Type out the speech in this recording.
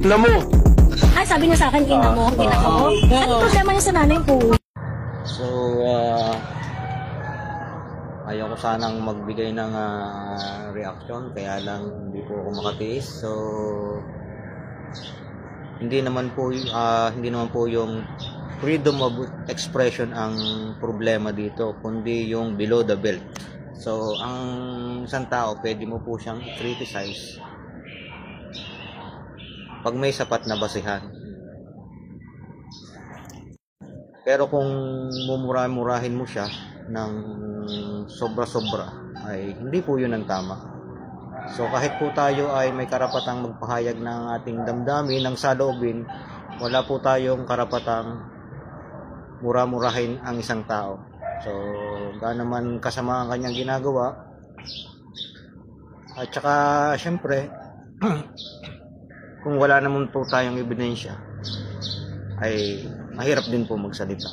Na mo. Ay, sabi niya sa akin, ina mo, ina ko. Ano problema niya sa nanay ko? So, ayaw ko sanang magbigay ng reaction, kaya lang hindi po ako makatiis. So, hindi naman po yung freedom of expression ang problema dito, kundi yung below the belt. So, ang isang tao, pwede mo po siyang criticize pag may sapat na basihan. Pero kung mumura-murahin mo siya ng sobra-sobra, ay hindi po yun ang tama. So kahit po tayo ay may karapatang magpahayag ng ating damdamin, ng saloobin, wala po tayong karapatang mura-murahin ang isang tao. So gaano man kasama ang kanyang ginagawa. At saka syempre, kung wala naman po tayong ebidensya, ay mahirap din po magsalita.